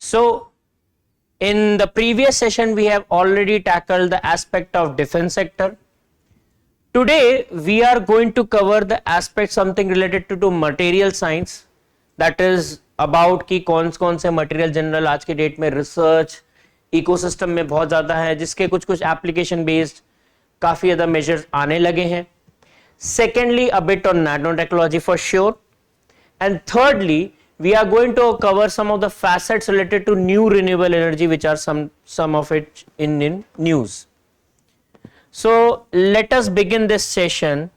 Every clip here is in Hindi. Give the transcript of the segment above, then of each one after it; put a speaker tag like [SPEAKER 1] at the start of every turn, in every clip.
[SPEAKER 1] So in the previous session we have already tackled the aspect of defense sector. Today we are going to cover the aspect something related to material science, that is about कि कौन कौन से मटेरियल जनरल आज के डेट में रिसर्च इकोसिस्टम में बहुत ज्यादा है, जिसके कुछ कुछ एप्लीकेशन बेस्ड काफी ज्यादा मेजर्स आने लगे हैं. Secondly, a bit on nanotechnology for sure. And thirdly, we are going to cover some of the facets related to new renewable energy, which are some of it in news. So let us begin this session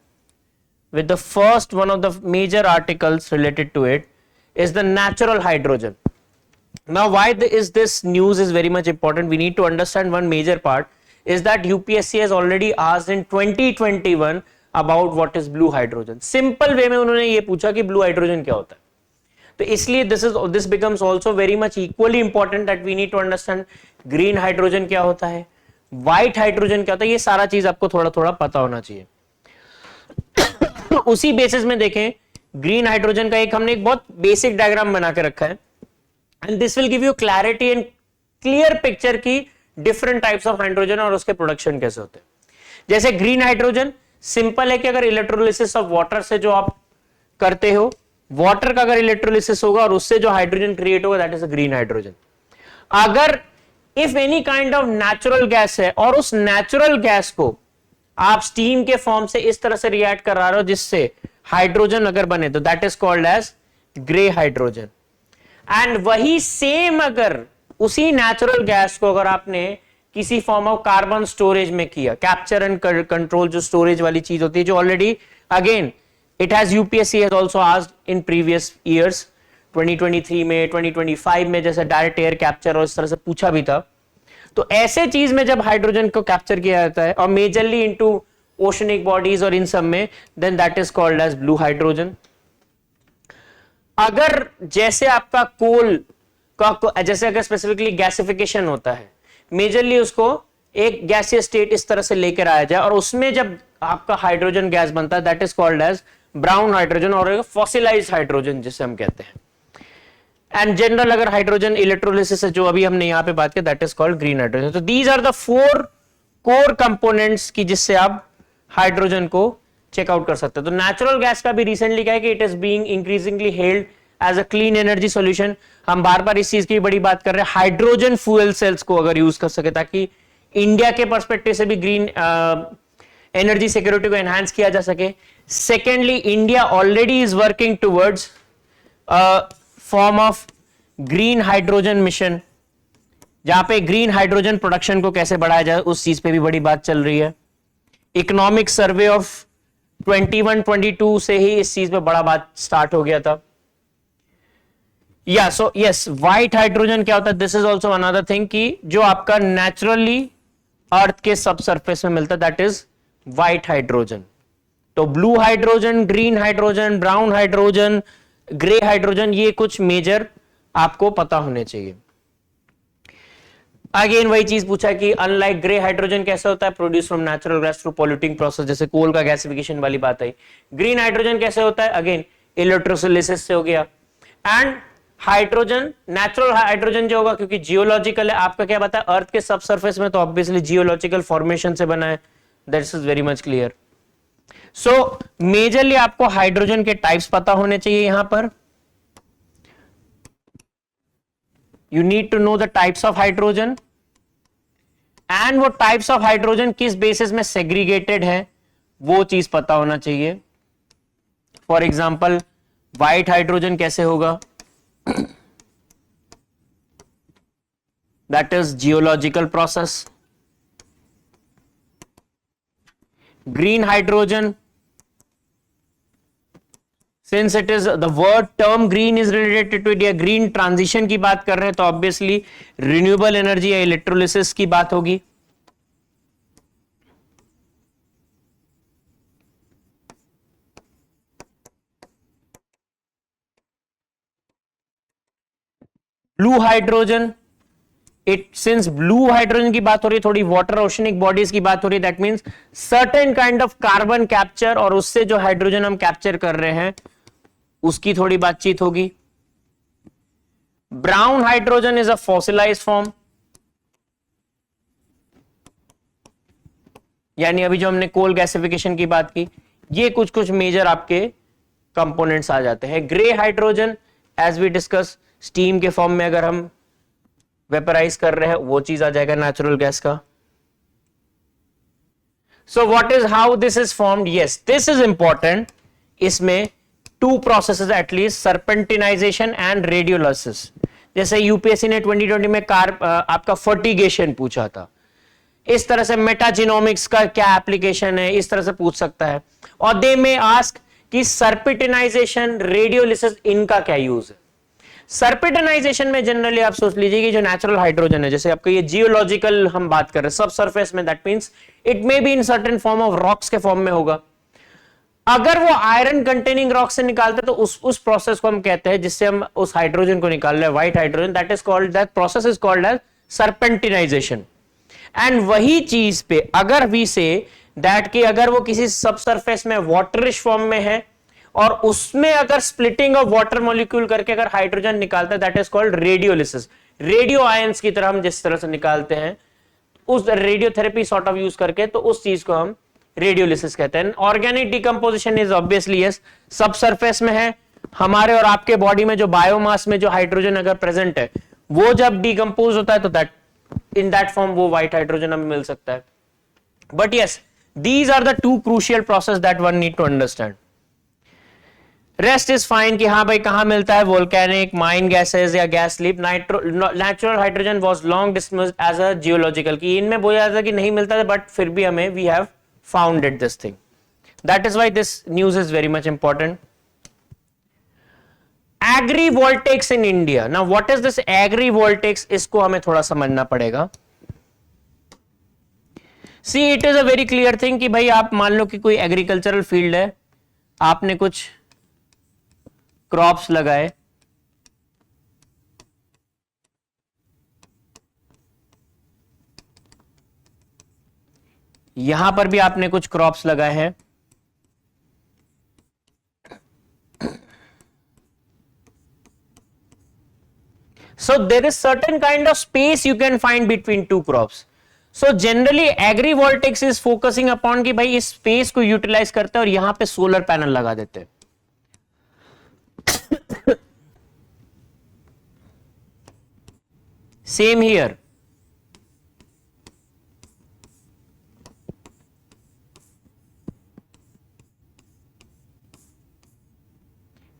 [SPEAKER 1] with the first one of the major articles related to it is the natural hydrogen. Now why is this news is very much important? We need to understand one major part is that UPSC has already asked in 2021 about what is blue hydrogen. Simple way में उन्होंने ये पूछा कि blue hydrogen क्या होता है. तो इसलिए this becomes also very much equally important that we need to understand green hydrogen क्या होता है, white hydrogen क्या होता है, ये सारा चीज आपको थोड़ा थोड़ा पता होना चाहिए. उसी बेसिस में देखें ग्रीन हाइड्रोजन का एक हमने एक बहुत बेसिक डायग्राम बना के रखा है, and this will give you clarity and clear picture की डिफरेंट टाइप्स ऑफ हाइड्रोजन और उसके प्रोडक्शन कैसे होते हैं. जैसे ग्रीन हाइड्रोजन सिंपल है कि अगर इलेक्ट्रोलिसिस ऑफ वाटर से जो आप करते हो, वाटर का अगर इलेक्ट्रोलिसिस होगा और उससे जो हाइड्रोजन क्रिएट होगा that is a green hydrogen. अगर if any kind of natural gas है और उस नेचुरल गैस को आप स्टीम के फॉर्म से इस तरह से रिएक्ट करा रहे हो जिससे हाइड्रोजन अगर बने तो that is called as grey hydrogen. And वही सेम अगर उसी नेचुरल गैस को अगर आपने किसी फॉर्म ऑफ कार्बन स्टोरेज में किया, कैप्चर एंड कंट्रोल जो स्टोरेज वाली चीज होती है, जो already again it has UPSC has also asked in previous years 2023 में 2025 में जैसे डायरेक्ट एयर कैप्चर और इस तरह से पूछा भी था. तो ऐसे चीज में जब हाइड्रोजन को कैप्चर किया जाता है और मेजरली इनटू ओशनिक बॉडीज और इन सब में, then that is called as blue hydrogen. अगर जैसे आपका कोल का जैसे अगर स्पेसिफिकली गैसिफिकेशन होता है, मेजरली उसको एक गैसीय स्टेट इस तरह से लेकर आया जाए और उसमें जब आपका हाइड्रोजन गैस बनता है that is called as brown hydrogen और फॉसिलाइज्ड हाइड्रोजन जिसे हम कहते हैं. एंड जनरल अगर हाइड्रोजन इलेक्ट्रोलिसिस है जो अभी हमने यहां पे बात की that is called green hydrogen. तो these are the 4 core components की जिससे आप हाइड्रोजन को चेकआउट कर सकते हो. तो नेचुरल गैस का भी रिसेंटली क्या है कि it is being increasingly held as a clean energy solution. हम बार बार इस चीज की बड़ी बात कर रहे हैं, हाइड्रोजन फ्यूल सेल्स को अगर यूज कर सके ताकि इंडिया के पर्सपेक्टिव से भी ग्रीन एनर्जी सिक्योरिटी को एनहांस किया जा सके. Secondly, India already is working towards form of green hydrogen mission, जहां पे ग्रीन हाइड्रोजन प्रोडक्शन को कैसे बढ़ाया जाए उस चीज पे भी बड़ी बात चल रही है. इकोनॉमिक सर्वे ऑफ 21-22 से ही इस चीज पे बड़ा बात स्टार्ट हो गया था. या सो यस, व्हाइट हाइड्रोजन क्या होता है, this is also another thing कि जो आपका नेचुरली अर्थ के सब सरफेस में मिलता है दैट इज व्हाइट हाइड्रोजन. तो blue hydrogen, green hydrogen, brown hydrogen, grey hydrogen, ये कुछ मेजर आपको पता होने चाहिए. अगेन वही चीज पूछा कि अनलाइक ग्रे हाइड्रोजन कैसे होता है, produce from natural gas through polluting process, जैसे कोल का गैसिफिकेशन वाली बात आई. ग्रीन हाइड्रोजन कैसे होता है, अगेन इलेक्ट्रोलिसिस से हो गया. एंड हाइड्रोजन, नेचुरल हाइड्रोजन जो होगा क्योंकि जियोलॉजिकल है, आपका क्या बता है अर्थ के सब सरफेस में, तो ऑब्वियसली जियोलॉजिकल फॉर्मेशन से बना है. That's is very much clear. So majorly आपको हाइड्रोजन के टाइप्स पता होने चाहिए. यहां पर you need to know the types of hydrogen and वो types of hydrogen किस basis में segregated है वो चीज पता होना चाहिए. For example, white hydrogen कैसे होगा, that is geological process. Green hydrogen, since it is the word term green is related to it, या green transition की बात कर रहे हैं तो obviously renewable energy या electrolysis की बात होगी. Blue hydrogen, since blue hydrogen की बात हो रही है, थोड़ी वाटर ओशनिक बॉडीज की बात हो रही है, that means certain kind of carbon capture और उससे जो हाइड्रोजन हम कैप्चर कर रहे हैं उसकी थोड़ी बातचीत होगी. Brown hydrogen is a fossilised form, यानी अभी जो हमने कोल गैसिफिकेशन की बात की, ये कुछ कुछ मेजर आपके कंपोनेंट्स आ जाते हैं। Grey hydrogen as we discuss, steam के फॉर्म में अगर हम वेपराइज कर रहे हैं वो चीज आ जाएगा नेचुरल गैस का। So what is how this is formed, yes this is important. इसमें टू प्रोसेसेस एटलीस्ट, सर्पेंटिनाइजेशन एंड रेडियोलाइसिस। जैसे यूपीएससी ने 2020 में आपका फर्टिगेशन पूछा था, इस तरह से मेटाजिनोमिक्स का क्या एप्लीकेशन है, इस तरह से पूछ सकता है। और दे में आस्क कि सर्पेंटिनाइजेशन, रेडियोलाइसिस, इनका क्या यूज है। सर्पेंटिनाइजेशन में जनरली आप सोच लीजिए कि जो नेचुरल हाइड्रोजन है, जैसे आपका ये जियोलॉजिकल हम बात कर रहे हैं सब सरफेस में, that means it may be in certain form of rocks के फॉर्म में होगा। अगर वो आयरन कंटेनिंग रॉक से निकालते तो उस प्रोसेस को हम कहते हैं, जिससे हम उस हाइड्रोजन को निकाल रहे हैं, white hydrogen, that is called, that process is called as serpentinisation. And वही चीज पे अगर वी से दैट कि अगर वो किसी सब सरफेस में वाटरिश फॉर्म में है और उसमें अगर स्प्लिटिंग ऑफ वाटर मॉलिक्यूल करके अगर हाइड्रोजन निकालता है, that is called radiolysis. Radio ions की तरह हम जिस तरह से निकालते हैं, उस रेडियोथेरेपी सॉर्ट ऑफ यूज करके, तो उस चीज को हम रेडियोलिसिस कहते हैं। Organic decomposition is obviously yes, सब सरफेस में है। हमारे और आपके बॉडी में जो बायोमास में जो हाइड्रोजन अगर प्रेजेंट है, वो जब डिकम्पोज होता है तो दैट इन दैट फॉर्म वो व्हाइट हाइड्रोजन हमें मिल सकता है। But yes, these are the two crucial process that one need to understand. Rest is fine कि हाँ भाई कहां मिलता है, वोल्केनिक, माइन गैसेस या gas sleep. Natural hydrogen was long dismissed as a geological, कि इनमें बोला जाता है कि नहीं मिलता था, बट फिर भी हमें we have founded this thing. That is why this news is very much important. Agrivoltaics in India, now what is this agrivoltaics, इसको हमें थोड़ा समझना पड़ेगा। See it is a very clear thing कि भाई आप मान लो कि कोई एग्रीकल्चरल फील्ड है, आपने कुछ क्रॉप्स लगाए, यहां पर भी आपने कुछ क्रॉप्स लगाए हैं, so there is certain kind of space you can find between two crops. So generally agrivoltaics is focusing upon कि भाई इस स्पेस को यूटिलाइज करते हैं और यहां पे सोलर पैनल लगा देते हैं। सेम हियर,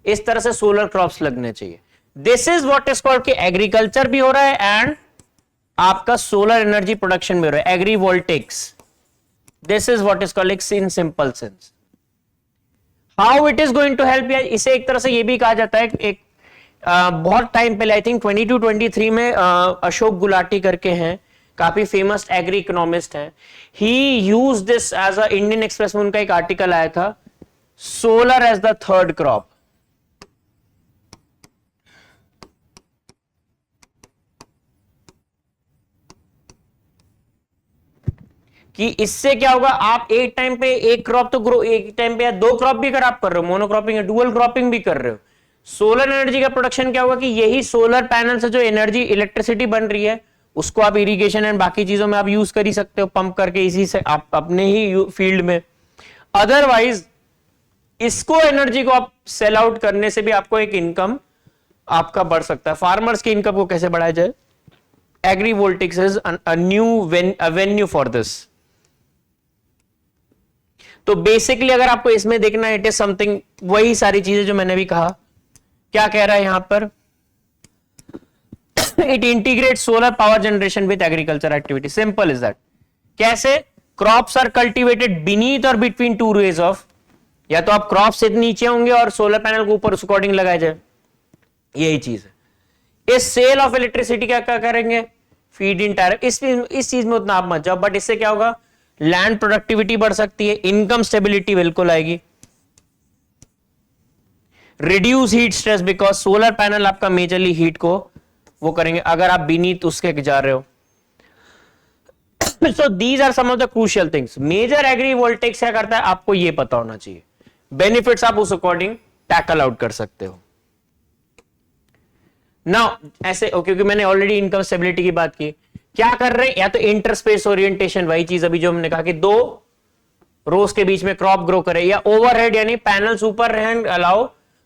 [SPEAKER 1] इस तरह से सोलर क्रॉप्स लगने चाहिए। This is what is called कि एग्रीकल्चर भी हो रहा है एंड आपका सोलर एनर्जी प्रोडक्शन भी हो रहा है, agrivoltaics. This is what is called in simple sense. How it is going to help, या इसे एक तरह से ये भी कहा जाता है, एक बहुत टाइम पहले आई थिंक 22-23 में अशोक गुलाटी करके हैं, काफी फेमस एग्री इकोनॉमिस्ट हैं, he use this as a, Indian Express में उनका एक आर्टिकल आया था, solar as the third crop. कि इससे क्या होगा, आप एक टाइम पे एक क्रॉप तो ग्रो, एक टाइम पे या दो क्रॉप भी अगर आप कर रहे हो, मोनोक्रॉपिंग या डुअल क्रॉपिंग भी कर रहे हो, सोलर एनर्जी का प्रोडक्शन क्या होगा कि यही सोलर पैनल से जो एनर्जी, इलेक्ट्रिसिटी बन रही है, उसको आप इरिगेशन एंड बाकी चीजों में आप यूज कर ही सकते हो, पंप करके इसी से आप अपने ही फील्ड में। अदरवाइज इसको एनर्जी को आप सेल आउट करने से भी आपको एक इनकम आपका बढ़ सकता है। फार्मर्स की इनकम को कैसे बढ़ाया जाए, agrivoltaics is a new venue for this. तो बेसिकली अगर आपको इसमें देखना है, इट इज समथिंग, वही सारी चीजें जो मैंने भी कहा। क्या कह रहा है यहां पर, it integrate solar power generation with agriculture activity. Simple is that. कैसे, क्रॉप्स आर कल्टिवेटेड बीनीथ और बिटवीन टू रेज ऑफ, या तो आप क्रॉप से नीचे होंगे और सोलर पैनल को ऊपर, उस अकॉर्डिंग लगाया जाए, यही चीज है। इस सेल ऑफ इलेक्ट्रिसिटी क्या करेंगे, फीड इन टायर, इस चीज में उतना आप मत जाओ, बट इससे क्या होगा, लैंड प्रोडक्टिविटी बढ़ सकती है, इनकम स्टेबिलिटी बिल्कुल आएगी, reduce heat stress, because solar panel आपका मेजरली हीट को वो करेंगे अगर आप बीनीथ उसके जा रहे हो। So these are some of the crucial things. Major agrivoltaics क्या करता है, आपको ये पता होना चाहिए, बेनिफिट्स आप उस अकॉर्डिंग टैकल आउट कर सकते हो। ना ऐसे क्योंकि मैंने ऑलरेडी इनकम स्टेबिलिटी की बात की, क्या कर रहे हैं, या तो इंटरस्पेस ओरिएंटेशन, वही चीज अभी जो हमने कहा कि दो रोज के बीच में क्रॉप ग्रो करे, या ओवरहेड यानी पैनल्स ऊपर रहें अलाउ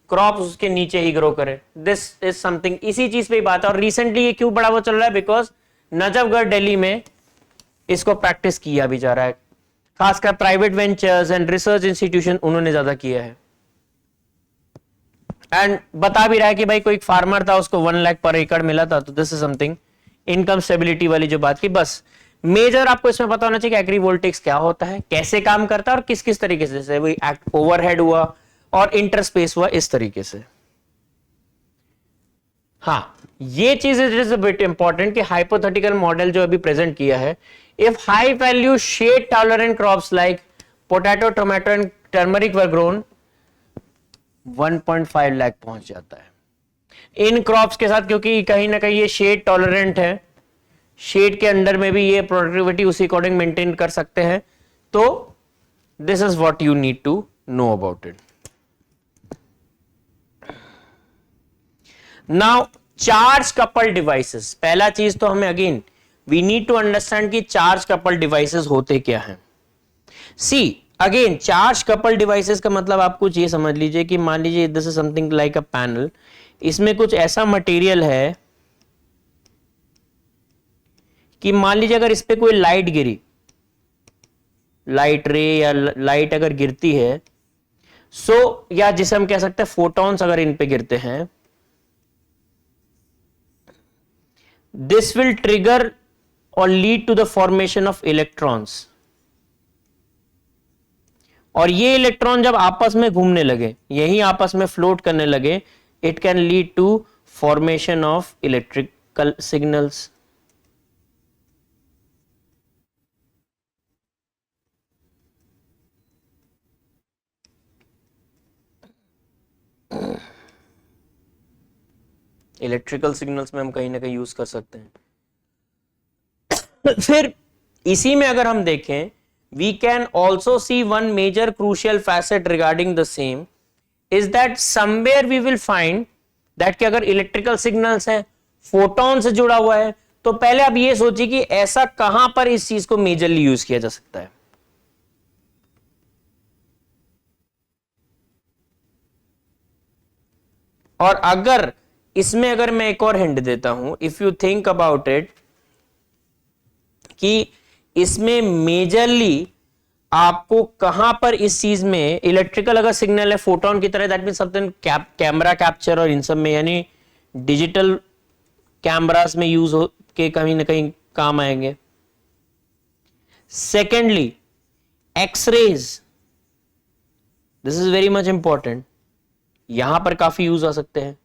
[SPEAKER 1] क्रॉप उसके नीचे ही ग्रो करे, दिस इज समथिंग, इसी चीज पे बात है। और रिसेंटली ये क्यों बड़ा वो चल रहा है, बिकॉज नजफगढ़ दिल्ली में इसको प्रैक्टिस किया भी जा रहा है, खासकर private ventures and research institution उन्होंने ज्यादा किया है। एंड बता भी रहा है कि भाई कोई फार्मर था, उसको 1 लाख पर एकड़ मिला था, तो this is something income stability वाली जो बात की। बस मेजर आपको इसमें पता होना चाहिए कि एग्रीवोल्टिक्स क्या होता है, कैसे काम करता है और किस किस तरीके से, जैसे वही ओवरहेड हुआ और इंटरस्पेस हुआ, इस तरीके से। हाँ, ये चीज इज अ बिट इंपॉर्टेंट कि हाइपोथेटिकल मॉडल जो अभी प्रेजेंट किया है, if high value shade tolerant crops like potato, tomato and turmeric were grown, 1.5 lakh पहुंच जाता है इन क्रॉप्स के साथ, क्योंकि कहीं ना कहीं ये शेड टॉलरेंट है, शेड के अंडर में भी ये प्रोडक्टिविटी उसी अकॉर्डिंग मेंटेन कर सकते हैं। तो this is what you need to know about it. Now charge couple devices, पहला चीज तो हमें again we need to understand कि चार्ज कपल डिवाइसेस होते क्या हैं। See again, charge couple devices का मतलब आप कुछ ये समझ लीजिए कि मान लीजिए this is something like a panel, इसमें कुछ ऐसा मटेरियल है कि मान लीजिए अगर इस पे कोई लाइट गिरी, लाइट रे या लाइट अगर गिरती है, सो या जिसे हम कह सकते हैं फोटॉन्स अगर इन पे गिरते हैं, दिस विल ट्रिगर और lead to the formation of electrons. और ये इलेक्ट्रॉन जब आपस में घूमने लगे, यही आपस में फ्लोट करने लगे, it can lead to formation of electrical signals. Electrical signals में हम कहीं ना कहीं यूज कर सकते हैं। फिर इसी में अगर हम देखें, we can also see one major crucial facet regarding the same is that somewhere we will find that कि अगर इलेक्ट्रिकल सिग्नल्स हैं, फोटोन से जुड़ा हुआ है, तो पहले आप ये सोचिए कि ऐसा कहां पर इस चीज को मेजरली यूज किया जा सकता है। और अगर इसमें अगर मैं एक और हिंट देता हूं, if you think about it, कि इसमें मेजरली आपको कहां पर इस चीज में इलेक्ट्रिकल अगर सिग्नल है फोटोन की तरह, that mean something camera capture और इन सब में, यानी डिजिटल कैमरास में यूज हो के कहीं ना कहीं काम आएंगे। Secondly x-rays, this is very much important, यहां पर काफी यूज आ सकते हैं।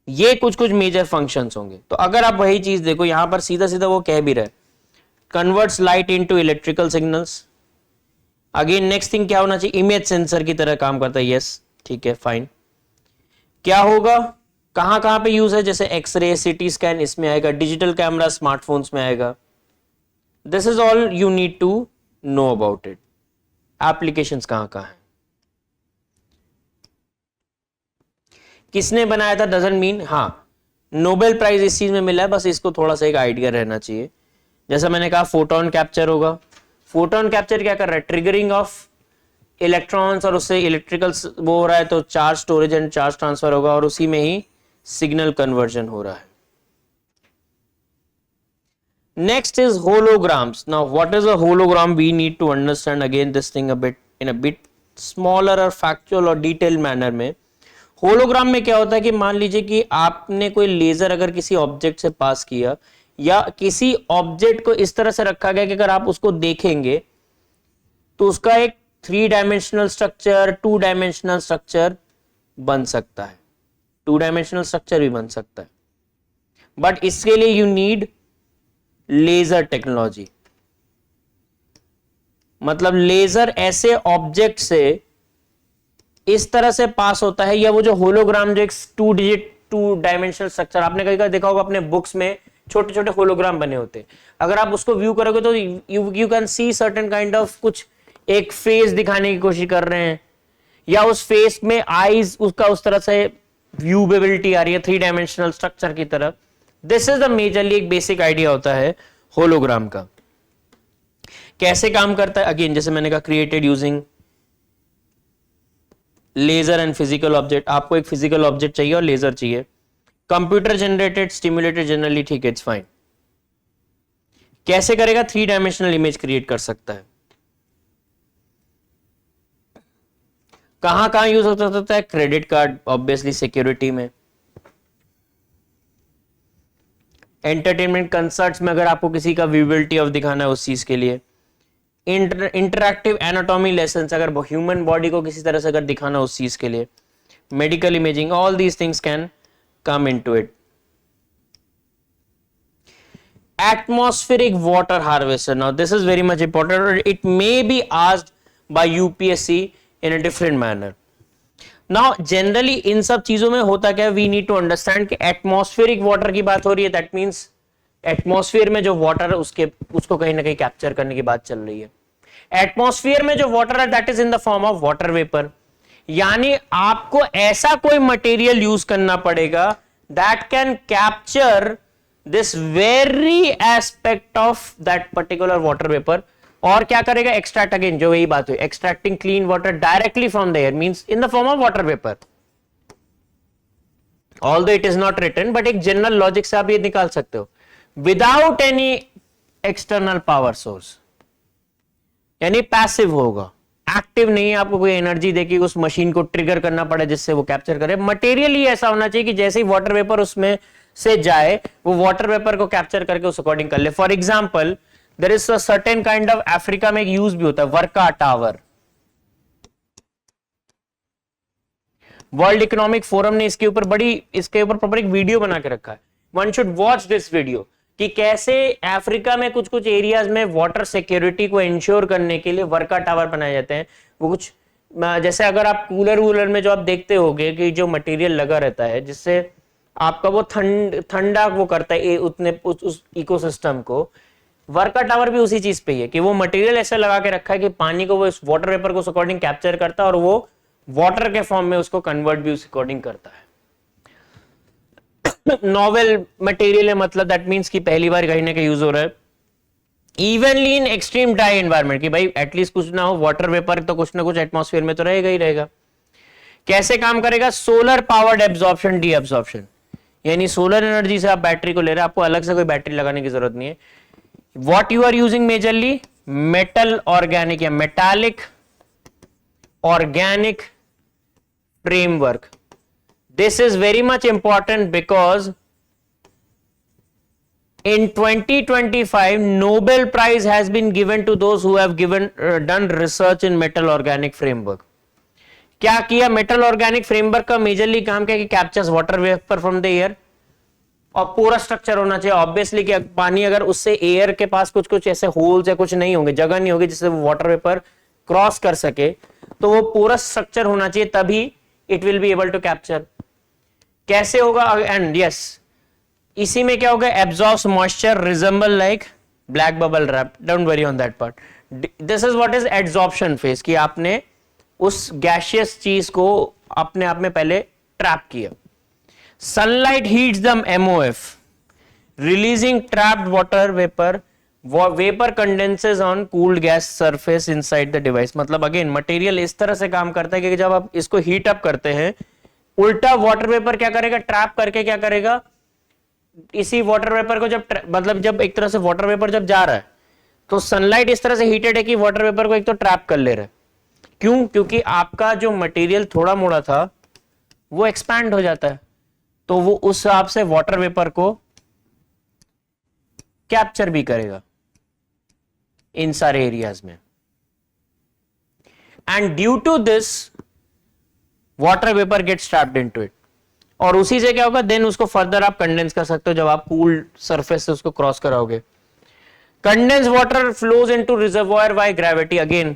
[SPEAKER 1] ये कुछ कुछ मेजर फंक्शंस होंगे। तो अगर आप वही चीज देखो, यहां पर सीधा सीधा वो कह भी रहे, converts light into electrical signals. Again next thing क्या होना चाहिए, इमेज सेंसर की तरह काम करता है। यस, ठीक है, फाइन। क्या होगा, कहां कहां पे यूज है, जैसे एक्सरे, सिटी स्कैन इसमें आएगा, डिजिटल कैमरा स्मार्टफोन्स में आएगा। This is all you need to know about it. Applications कहां कहां है, किसने बनाया था डजंट मीन, हाँ नोबेल प्राइज इस चीज में मिला है, बस इसको थोड़ा सा एक आइडिया रहना चाहिए। जैसा मैंने कहा फोटोन कैप्चर होगा, फोटोन कैप्चर क्या कर रहा है, ट्रिगरिंग ऑफ इलेक्ट्रॉन्स, और उससे इलेक्ट्रिकल वो हो रहा है, तो charge storage and charge transfer होगा, और उसी में ही सिग्नल कन्वर्जन हो रहा है। Next is holograms. Now what is a hologram? We need to understand again this thing in a bit smaller or factual or detailed manner में। होलोग्राम में क्या होता है कि मान लीजिए कि आपने कोई लेजर अगर किसी ऑब्जेक्ट से पास किया, या किसी ऑब्जेक्ट को इस तरह से रखा गया कि अगर आप उसको देखेंगे तो उसका एक 3 डायमेंशनल स्ट्रक्चर, 2 डायमेंशनल स्ट्रक्चर बन सकता है, 2 डायमेंशनल स्ट्रक्चर भी बन सकता है। बट इसके लिए यू नीड लेजर टेक्नोलॉजी। मतलब लेजर ऐसे ऑब्जेक्ट से इस तरह से पास होता है, या वो जो होलोग्राम जो एक 2 डायमेंशनल स्ट्रक्चर, आपने कहीं देखा होगा अपने बुक्स में छोटे छोटे होलोग्राम बने होते हैं, अगर आप उसको व्यू करोगे तो you can see certain kind of, कुछ एक फेस दिखाने की कोशिश कर रहे हैं, या उस फेस में आईज उसका उस तरह से व्यूएबिलिटी आ रही है 3 डायमेंशनल स्ट्रक्चर की तरफ। दिस इज द मेजरली एक बेसिक आइडिया होता है होलोग्राम का। कैसे काम करता है, अगेन जैसे मैंने कहा, created using laser and physical object. आपको एक फिजिकल ऑब्जेक्ट चाहिए और लेजर चाहिए। कंप्यूटर जनरेटेड, स्टिमुलेटेड जनरली, ठीक है, इट्स फाइन। कैसे करेगा, 3 डायमेंशनल इमेज क्रिएट कर सकता है। कहां कहां यूज हो सकता है, क्रेडिट कार्ड, ऑब्वियसली सिक्योरिटी में, एंटरटेनमेंट, कंसर्ट्स में, अगर आपको किसी का विजिबिलिटी ऑफ दिखाना है उस चीज के लिए, इंटरैक्टिव एनाटॉमी लेसन, अगर ह्यूमन बॉडी को किसी तरह से अगर दिखाना उस चीज के लिए, medical imaging, all these things can come into it. Atmospheric water harvester. Now this is very much important. It may be asked by UPSC in a different manner. Now generally इन सब चीजों में होता क्या है, we need to understand कि atmospheric water की बात हो रही है, that means एटमॉस्फेयर में जो वाटर है उसको कहीं ना कहीं कैप्चर करने की बात चल रही है। एटमॉस्फेयर में जो वाटर है that is in the form of water vapour, यानी आपको ऐसा कोई मटेरियल यूज करना पड़ेगा that can capture this very aspect of that particular water vapour. और क्या करेगा, एक्सट्रैक्ट, अगेन जो यही बात हुई, extracting clean water directly from the air means in the form of water vapour. Although it is not written, but एक जनरल लॉजिक से आप ये निकाल सकते हो, without any external power source, यानी पैसिव होगा, एक्टिव नहीं है, आपको कोई एनर्जी देके उस मशीन को ट्रिगर करना पड़े जिससे वो कैप्चर करे। मटेरियल ही ऐसा होना चाहिए कि जैसे ही वाटर वेपर उसमें से जाए वो वाटर वेपर को कैप्चर करके उस अकॉर्डिंग कर ले। For example there is a certain kind of, Africa में एक यूज भी होता है, Warka tower. World Economic Forum ने इसके ऊपर प्रॉपर एक वीडियो बना के रखा है। One should watch this video कि कैसे अफ्रीका में कुछ कुछ एरियाज में वाटर सिक्योरिटी को इंश्योर करने के लिए वर्का टावर बनाए जाते हैं। वो कुछ जैसे अगर आप कूलर वूलर में जो आप देखते होंगे कि जो मटेरियल लगा रहता है जिससे आपका वो ठंडा वो करता है उस इकोसिस्टम को, वर्का टावर भी उसी चीज पे ही है कि वो मटेरियल ऐसा लगा के रखा है कि पानी को वो इस वाटर वेपर को उस अकॉर्डिंग कैप्चर करता है और वो वाटर के फॉर्म में उसको कन्वर्ट भी उस अकॉर्डिंग करता है। नॉवेल मटेरियल है, मतलब दैट मींस कि पहली बार कहीं ना कहीं यूज हो रहा है। Evenly in extreme dry environment, कि भाई एटलीस्ट कुछ ना हो, वाटर वेपर तो कुछ ना कुछ एटमॉस्फेयर में तो रहेगा ही रहेगा। कैसे काम करेगा, solar powered absorption D absorption, यानी सोलर एनर्जी से आप बैटरी को ले रहे हैं, आपको अलग से कोई बैटरी लगाने की जरूरत नहीं है। What you are using majorly, metal organic या metallic organic framework. This is very much important because in 2025 Nobel Prize has been given to those who have done research in metal organic framework. क्या किया, मेटल ऑर्गेनिक फ्रेमवर्क का मेजरली काम क्या है कि captures water vapour from the air, और पूरा स्ट्रक्चर होना चाहिए ऑब्वियसली कि पानी अगर उससे एयर के पास कुछ कुछ ऐसे होल्स या कुछ नहीं होंगे, जगह नहीं होगी जिससे वो वाटर वेपर क्रॉस कर सके, तो वो पूरा स्ट्रक्चर होना चाहिए, तभी it will be able to capture. कैसे होगा, एंड यस इसी में क्या होगा, absorbs moisture, resemble like black bubble wrap, don't worry on that part. This is what is adsorption phase, कि आपने उस गैसियस चीज को अपने आप में पहले ट्रैप किया। Sunlight heats the MOF releasing trapped water vapour, vapour condenses on cooled gas surface inside the device. मतलब अगेन मटेरियल इस तरह से काम करता है कि जब आप इसको हीट अप करते हैं, उल्टा वाटर वेपर क्या करेगा, ट्रैप करके क्या करेगा, इसी वाटर वेपर को जब मतलब जब एक तरह से वाटर वेपर जब जा रहा है तो सनलाइट इस तरह से हीटेड है कि वाटर वेपर को एक तो ट्रैप कर ले रहा है। क्यों, क्योंकि आपका जो मटेरियल थोड़ा मोड़ा था वो एक्सपैंड हो जाता है, तो वो उस हिसाब से वाटर वेपर को कैप्चर भी करेगा इन सारे एरियाज में। And due to this water vapour gets trapped into it, और उसी से क्या होगा, देन उसको फर्दर आप कंडेंस कर सकते हो जब आप कूल्ड सरफेस से उसको क्रॉस कराओगे। Condense water flows into reservoir by gravity, again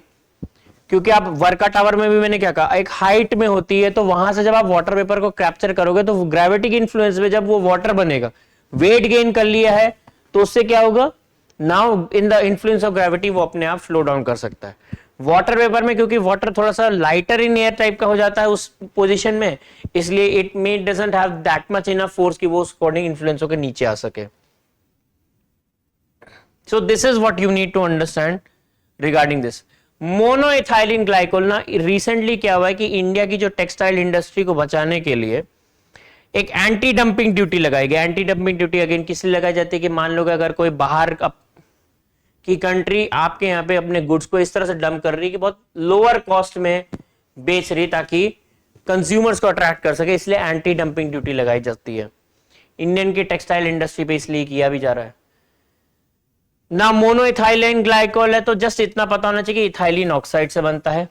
[SPEAKER 1] क्योंकि आप वर्का टावर में भी मैंने क्या कहा, एक हाइट में होती है, तो वहां से जब आप वाटर वेपर को कैप्चर करोगे तो ग्रेविटी की इन्फ्लुएंस में जब वो वाटर बनेगा, वेट गेन कर लिया है, तो उससे क्या होगा, now in the influence of gravity वो अपने आप फ्लो डाउन कर सकता है। वाटर वेपर में क्योंकि वाटर थोड़ा सा लाइटर इन एयर टाइप का हो जाता है उस पोजीशन में, इसलिए it may doesn't have that much enough force कि वो उस कोऑर्डिनेट इन्फ्लुएंस होकर नीचे आ सके. So this is what you need to understand regarding this. Monoethylene glycol ना रिसेंटली क्या हुआ है कि इंडिया की जो टेक्सटाइल इंडस्ट्री को बचाने के लिए एक एंटी डंपिंग ड्यूटी लगाई गई. एंटी डंपिंग ड्यूटी अगेन किस लिए लगाई जाती है कि मान लो अगर कोई बाहर की कंट्री आपके यहाँ पे अपने गुड्स को इस तरह से डंप कर रही है कि बहुत लोअर कॉस्ट में बेच रही ताकि कंज्यूमर्स को अट्रैक्ट कर सके, इसलिए एंटी डंपिंग ड्यूटी लगाई जाती है. इंडियन की टेक्सटाइल इंडस्ट्री पे इसलिए किया भी जा रहा है ना. मोनोइथाइलिन ग्लाइकोल है तो जस्ट इतना पता होना चाहिए कि इथाइलिन ऑक्साइड से बनता है.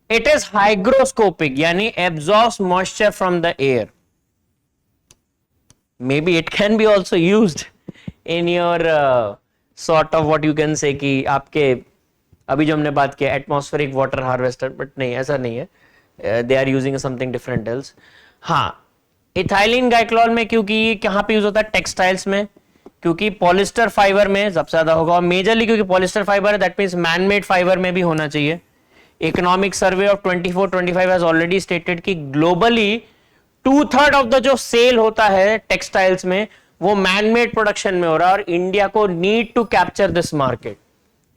[SPEAKER 1] इट इज हाइग्रोस्कोपिक यानी absorbs moisture from the air. May be it can be also used in your sort of what you can say कि आपके अभी जो हमने बात किया एटमॉस्फेरिक वाटर हार्वेस्टर, बट नहीं ऐसा नहीं है. They are using something different else. हाँ, इथाइलिन ग्लाइकोल में क्योंकि कहां पे यूज होता है टेक्सटाइल्स में, क्योंकि पॉलिस्टर फाइबर में सबसे ज्यादा होगा और मेजरली क्योंकि पॉलिस्टर फाइबर है that means man made fibre में भी होना चाहिए. Economic survey of 24-25 has already stated कि ग्लोबली 2/3 ऑफ द जो सेल होता है टेक्सटाइल्स में वो मैन मेड प्रोडक्शन में हो रहा है और इंडिया को need to capture this market.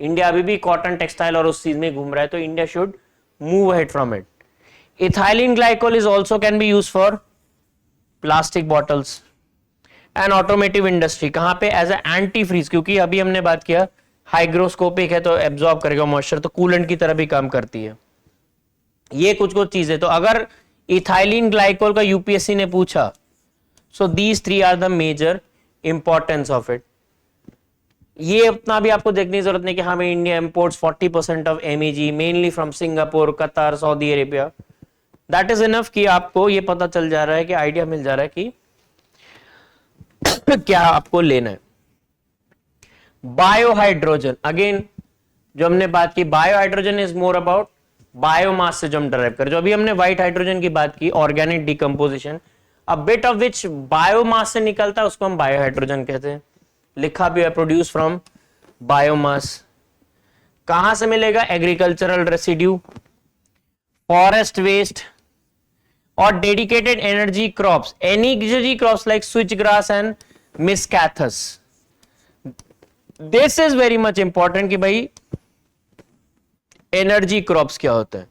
[SPEAKER 1] India अभी भी कॉटन टेक्सटाइल और उस चीज में घूम रहा है तो India should move ahead from it. Ethylene glycol is also can be use for plastic bottles and automotive industry. कहां पे एज ए एंटी फ्रीज, क्योंकि अभी हमने बात किया हाइग्रोस्कोपिक है तो एब्जॉर्ब करेगा मॉइस्चर, तो कूलेंट की तरह भी काम करती है. ये कुछ चीजें. तो अगर इथाइलिन ग्लाइकोल का यूपीएससी ने पूछा, so these 3 are the major importance of it. ये उतना भी आपको देखने की जरूरत नहीं कि हाँ भाई India imports 40% of MEG mainly from Singapore, Qatar, Saudi Arabia. That is enough कि आपको ये पता चल जा रहा है कि आइडिया मिल जा रहा है कि क्या आपको लेना है. बायोहाइड्रोजन अगेन जो हमने बात की, biohydrogen is more about biomass से जो हम डराइव कर, जो अभी हमने व्हाइट हाइड्रोजन की बात की organic decomposition, a bit of which biomass से निकलता है उसको हम बायोहाइड्रोजन कहते हैं. लिखा भी है प्रोड्यूस फ्रॉम बायोमास. कहां से मिलेगा? एग्रीकल्चरल रेसिड्यू, फॉरेस्ट वेस्ट और dedicated energy crops, energy crops like switch grass and miscanthus. This is very much important कि भाई एनर्जी क्रॉप्स क्या होता है.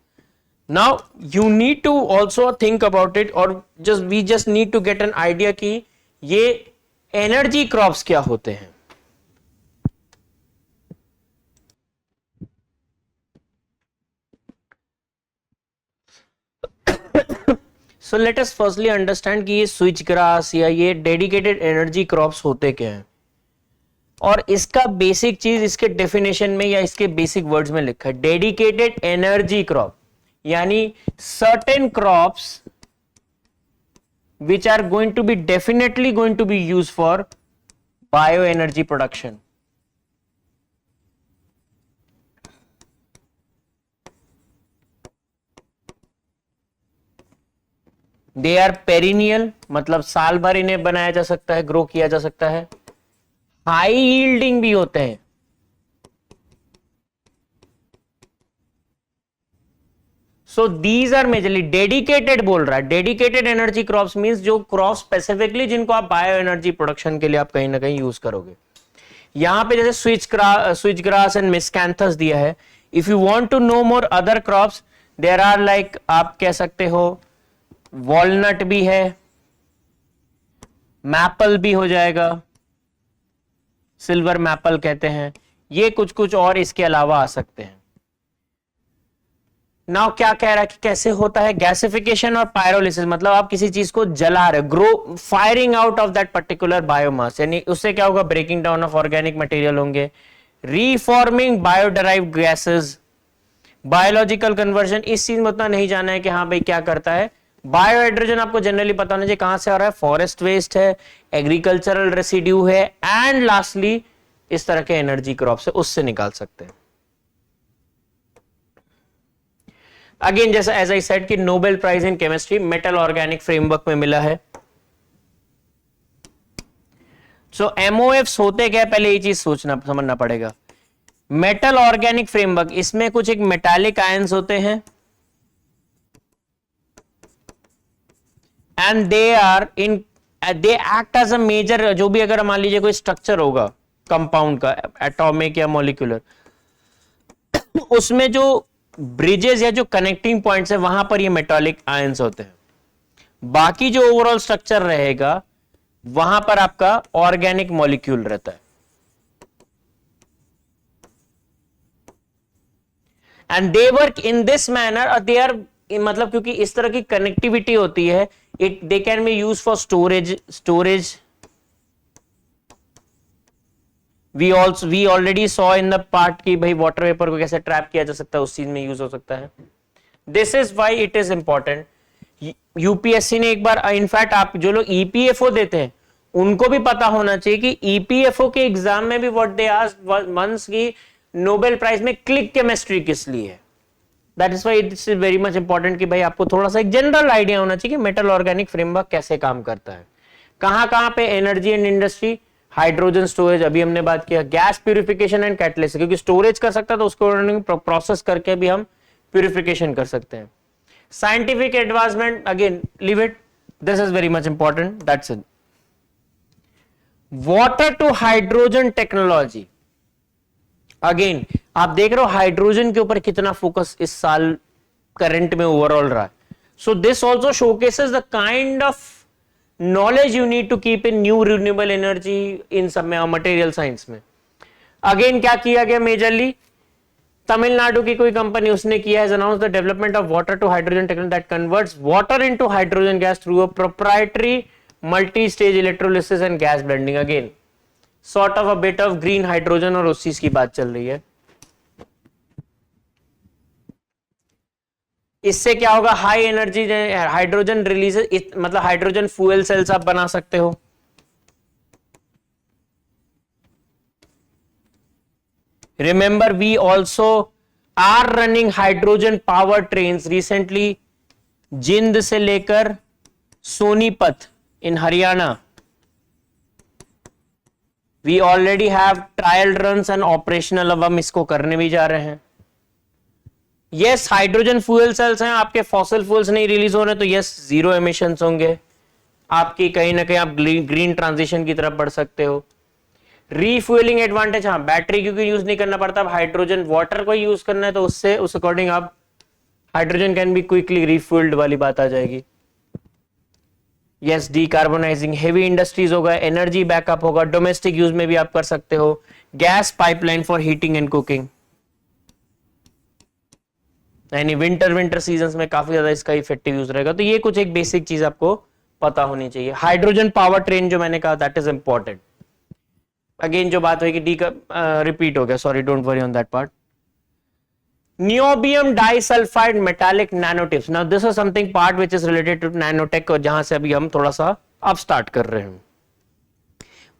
[SPEAKER 1] Now you need to also think about it और we just need to get an idea कि ये एनर्जी क्रॉप्स क्या होते हैं. So let us firstly understand कि ये स्विच ग्रास या ये डेडिकेटेड एनर्जी क्रॉप्स होते क्या हैं और इसका बेसिक चीज इसके डेफिनेशन में या इसके बेसिक वर्ड्स में लिखा है. डेडिकेटेड एनर्जी क्रॉप यानी certain crops which are going to be definitely going to be used for bioenergy production. They are perennial मतलब साल भर इन्हें बनाया जा सकता है, ग्रो किया जा सकता है. हाई यील्डिंग भी होते हैं. So these are majorly dedicated बोल रहा है. Dedicated energy crops means जो क्रॉप स्पेसिफिकली जिनको आप बायो एनर्जी प्रोडक्शन के लिए आप कहीं ना कहीं यूज करोगे. यहां पे जैसे स्विच ग्रास एंड मिस्कैंथस दिया है. If you want to know more other crops there are like आप कह सकते हो वॉलनट भी है, मैपल भी हो जाएगा, सिल्वर मैपल कहते हैं. ये कुछ और इसके अलावा आ सकते हैं. नाउ क्या कह रहा है कि कैसे होता है गैसिफिकेशन और पायरोलिसिस, मतलब आप किसी चीज को जला रहे, grow firing out of that particular biomass, यानी उससे क्या होगा? Breaking down of organic material होंगे, reforming bioderived gases, biological conversion. इस चीज में उतना नहीं जाना है कि हाँ भाई क्या करता है. बायोहाइड्रोजन आपको जनरली पता होना चाहिए कहां से आ रहा है. फॉरेस्ट वेस्ट है, एग्रीकल्चरल रेसिड्यू है एंड लास्टली इस तरह के एनर्जी क्रॉप से उससे निकाल सकते हैं. अगेन जैसा एज आई सेड कि Nobel prize in chemistry metal organic framework में मिला है. सो एमओएफ्स होते क्या, पहले ये चीज समझना पड़ेगा. मेटल ऑर्गेनिक फ्रेमवर्क, इसमें कुछ एक मेटालिक आयंस होते हैं and they act as a major, जो भी अगर मान लीजिए कोई स्ट्रक्चर होगा कंपाउंड का, एटॉमिक या मॉलिक्यूलर, उसमें जो ब्रिजेस या जो कनेक्टिंग पॉइंट्स है वहां पर ये मेटालिक आयंस होते हैं। बाकी जो ओवरऑल स्ट्रक्चर रहेगा वहां पर आपका ऑर्गेनिक मॉलिक्यूल रहता है। And they work in this manner, और दे आर, मतलब क्योंकि इस तरह की कनेक्टिविटी होती है, it they can be use for storage. We already saw in the part की भाई वाटर वेपर को कैसे ट्रैप किया जा सकता है, उस चीज में यूज हो सकता है। This is why it is important. UPSC ने एक बार, इनफैक्ट आप जो लोग ईपीएफओ देते हैं उनको भी पता होना चाहिए कि ईपीएफओ के एग्जाम में भी व्हाट दे आस्क मंथ्स की नोबेल प्राइज में क्लिक केमिस्ट्री किस लिए है। That is why it's very much important कि भाई आपको थोड़ा सा एक जनरल आइडिया होना चाहिए कि मेटल ऑर्गेनिक फ्रेमवर्क कैसे काम करता है। कहां कहां पे energy and industry, hydrogen storage अभी हमने बात किया, गैस प्यूरिफिकेशन एंड कैटलिस्ट, क्योंकि स्टोरेज कर सकता है तो उसको प्रोसेस करके भी हम प्यूरिफिकेशन कर सकते हैं। Scientific advancement, again leave it, this is very much important, that's it. Water to hydrogen technology, again आप देख रहे हो हाइड्रोजन के ऊपर कितना फोकस इस साल करंट में ओवरऑल रहा है। So this also showcases the kind of knowledge you need to keep in new renewable energy इन सब में, मटेरियल साइंस में। अगेन क्या किया गया मेजरली, तमिलनाडु की कोई कंपनी उसने किया है announce the development of water to hydrogen technology that converts water into hydrogen gas through a proprietary multi stage electrolysis and gas blending. Again sort of a bit of green hydrogen, और उस चीज की बात चल रही है। इससे क्या होगा, हाई एनर्जी हाइड्रोजन रिलीज, मतलब हाइड्रोजन फ्यूल सेल्स आप बना सकते हो। Remember we also are running hydrogen power trains recently, Jind से लेकर Sonipat in Haryana. We already have trial runs and operational, अब हम इसको करने भी जा रहे हैं। यस हाइड्रोजन फ्यूल सेल्स हैं, आपके फॉसिल फ्यूल्स नहीं रिलीज हो रहे, तो यस जीरो एमिशंस होंगे आपकी, कहीं ना कहीं आप ग्रीन ट्रांजिशन की तरफ बढ़ सकते हो। रीफ्यूलिंग एडवांटेज, हाँ बैटरी क्योंकि यूज नहीं करना पड़ता, हाइड्रोजन वाटर को यूज करना है तो उससे उस अकॉर्डिंग आप hydrogen can be quickly refuelled वाली बात आ जाएगी। यस डीकार्बोनाइजिंग हेवी इंडस्ट्रीज होगा, एनर्जी बैकअप होगा, डोमेस्टिक यूज में भी आप कर सकते हो, gas pipeline for heating and cooking, यानी विंटर सीजन में काफी ज्यादा इसका इफेक्टिव यूज रहेगा। तो ये कुछ एक बेसिक चीज आपको पता होनी चाहिए। हाइड्रोजन पावर ट्रेन जो मैंने कहा दैट इज इंपॉर्टेंट। अगेन जो बात होगी डी रिपीट हो गया, sorry don't worry on that part. Niobium disulphide metallic nanotips, now this is something part which is related to nanotech, और जहां से अभी हम थोड़ा सा अब स्टार्ट कर रहे हैं।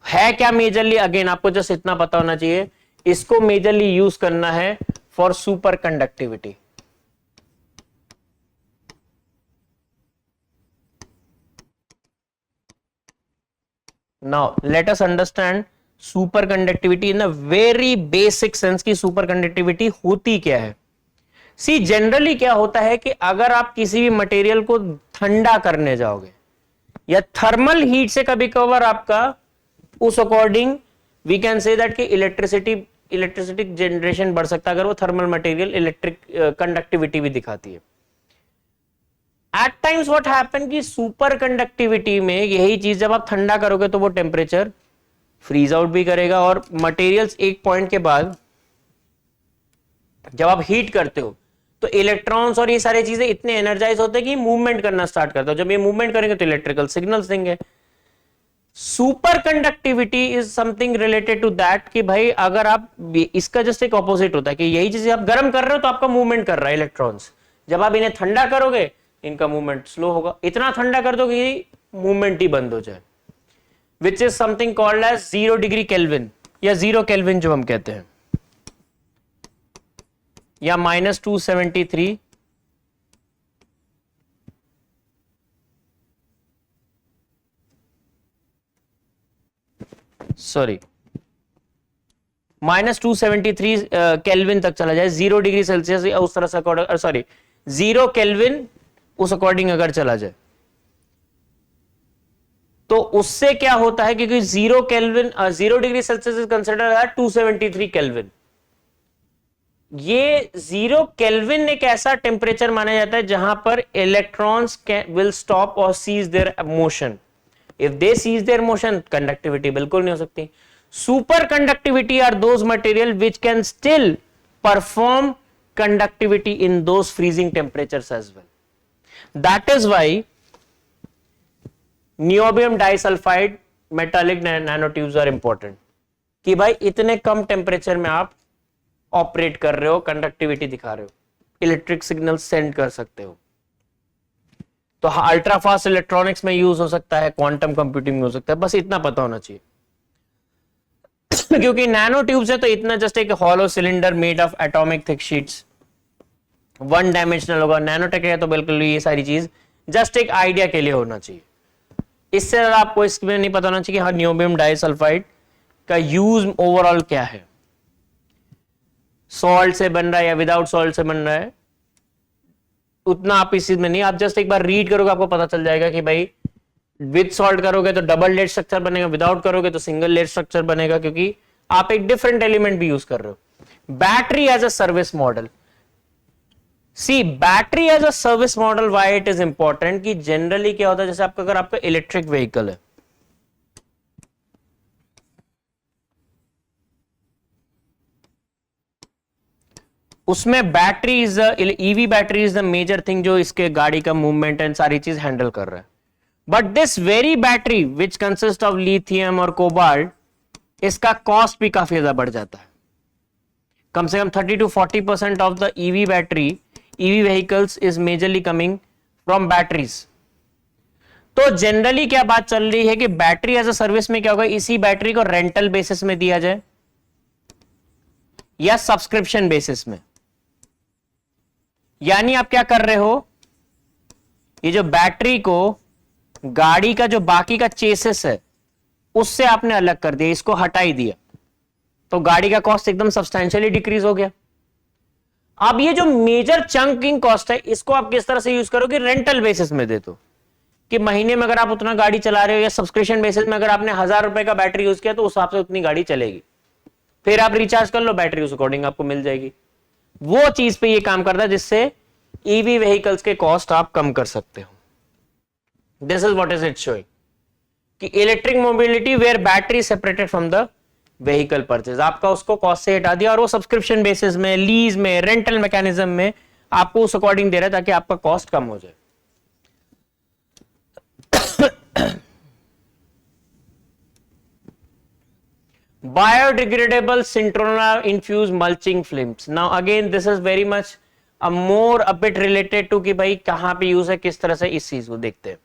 [SPEAKER 1] है क्या मेजरली, अगेन आपको जस्ट इतना पता होना चाहिए, इसको मेजरली यूज करना है for super conductivity. Now let us understand super conductivity in the very basic sense की सुपर कंडक्टिविटी होती क्या है। सी जनरली क्या होता है कि अगर आप किसी भी मटेरियल को ठंडा करने जाओगे या थर्मल हीट से कभी कभार आपका उस according we can say that कि इलेक्ट्रिसिटी जनरेशन बढ़ सकता है अगर वो थर्मल मटेरियल इलेक्ट्रिक कंडक्टिविटी भी दिखाती है। एट टाइम्स व्हाट हैपन कि सुपर कंडक्टिविटी में यही चीज जब आप ठंडा करोगे तो वो टेम्परेचर फ्रीज आउट भी करेगा, और मटेरियल्स एक पॉइंट के बाद जब आप हीट करते हो तो इलेक्ट्रॉन्स और ये सारी चीजें इतने एनर्जाइज होते हैं कि मूवमेंट करना स्टार्ट करते हो। जब ये मूवमेंट करेंगे तो इलेक्ट्रिकल सिग्नल्स देंगे। Super conductivity is something related to that कि भाई अगर आप, इसका जस्ट एक ऑपोजिट होता है कि यही चीजें आप गर्म कर रहे हो तो आपका मूवमेंट कर रहा है इलेक्ट्रॉन्स, जब आप इन्हें ठंडा करोगे इनका मूवमेंट स्लो होगा, इतना ठंडा कर दो कि मूवमेंट ही बंद हो जाए, which is something called as 0 degree kelvin या 0 केल्विन जो हम कहते हैं, या -273 सॉरी -273 केल्विन तक चला जाए, 0 डिग्री सेल्सियस उस तरह से, सॉरी 0 केल्विन उस अकॉर्डिंग अगर चला जाए, तो उससे क्या होता है, क्योंकि 0 kelvin 0 degree Celsius is considered 273 kelvin. ये 0 केल्विन एक ऐसा टेम्परेचर माना जाता है जहां पर इलेक्ट्रॉन्स विल स्टॉप और cease their motion. If they cease their motion, conductivity बिल्कुल नहीं हो सकती। Super conductivity are those materials which can still perform conductivity in those freezing temperatures as well. That is why niobium disulphide metallic nanotubes are important, कि भाई इतने कम टेम्परेचर में आप ऑपरेट कर रहे हो, कंडक्टिविटी दिखा रहे हो, इलेक्ट्रिक सिग्नल सेंड कर सकते हो। तो अल्ट्रा फास्ट इलेक्ट्रॉनिक्स में यूज हो सकता है, क्वांटम कंप्यूटिंग में हो सकता है, बस इतना पता होना चाहिए। क्योंकि नैनो ट्यूब्स है तो इतना जस्ट एक hollow cylinder made of atomic thick sheets, one dimensional होगा। नैनोटेक है तो बिल्कुल ये सारी चीज जस्ट एक आइडिया के लिए होना चाहिए। इससे ज्यादा आपको इसमें नहीं पता होना चाहिए कि हाँ नियोबियम डाइसल्फाइड का यूज ओवरऑल क्या है, सॉल्ट से बन रहा है या विदाउट सॉल्ट से बन रहा है, उतना आप इस चीज में नहीं। आप जस्ट एक बार रीड करोगे आपको पता चल जाएगा कि भाई विद सॉल्ट करोगे तो डबल लेयर स्ट्रक्चर बनेगा, विदाउट करोगे तो सिंगल लेयर स्ट्रक्चर बनेगा, क्योंकि आप एक डिफरेंट एलिमेंट भी यूज कर रहे हो। Battery as a service model, see battery as a service model, why it is important, कि जनरली क्या होता है, जैसे आपका अगर आपका इलेक्ट्रिक व्हीकल है, उसमें battery is EV battery is the major thing जो इसके गाड़ी का मूवमेंट एंड सारी चीज हैंडल कर रहा है। But this very battery which consist of lithium और कोबाल्ट, इसका कॉस्ट भी काफी ज्यादा बढ़ जाता है। कम से कम 30 to 40% of the EV battery, EV vehicles is majorly coming from batteries. तो जनरली क्या बात चल रही है कि बैटरी एज अ सर्विस में क्या होगा, इसी बैटरी को रेंटल बेसिस में दिया जाए या सब्सक्रिप्शन बेसिस में। यानी आप क्या कर रहे हो, ये जो बैटरी को गाड़ी का जो बाकी का चेसिस है उससे आपने अलग कर दिया, इसको हटा ही दिया, तो गाड़ी का कॉस्ट एकदम सब्सटैंशियली डिक्रीज हो गया। अब ये जो मेजर चंकिंग कॉस्ट है, इसको आप किस तरह से यूज करोगे, रेंटल बेसिस में दे दो, कि महीने में अगर आप उतना गाड़ी चला रहे हो, या सब्सक्रिप्शन बेसिस में अगर आपने 1000 रुपए का बैटरी यूज किया तो उस हिसाब से उतनी गाड़ी चलेगी, फिर आप रिचार्ज कर लो, बैटरी उस अकॉर्डिंग आपको मिल जाएगी। वो चीज पे ये काम करता है जिससे ईवी व्हीकल्स के कॉस्ट आप कम कर सकते हो। This is what is it showing, कि electric mobility where battery separated from the vehicle purchase, आपका उसको कॉस्ट से हटा दिया और वो सब्सक्रिप्शन बेसिस में, लीज में, रेंटल मैकेनिज्म में आपको उस अकॉर्डिंग दे रहा है ताकि आपका कॉस्ट कम हो जाए। Biodegradable Cintrona infused mulching films. Now again this is very much a bit related to कि भाई कहां पे यूज है, किस तरह से इस चीज को देखते हैं।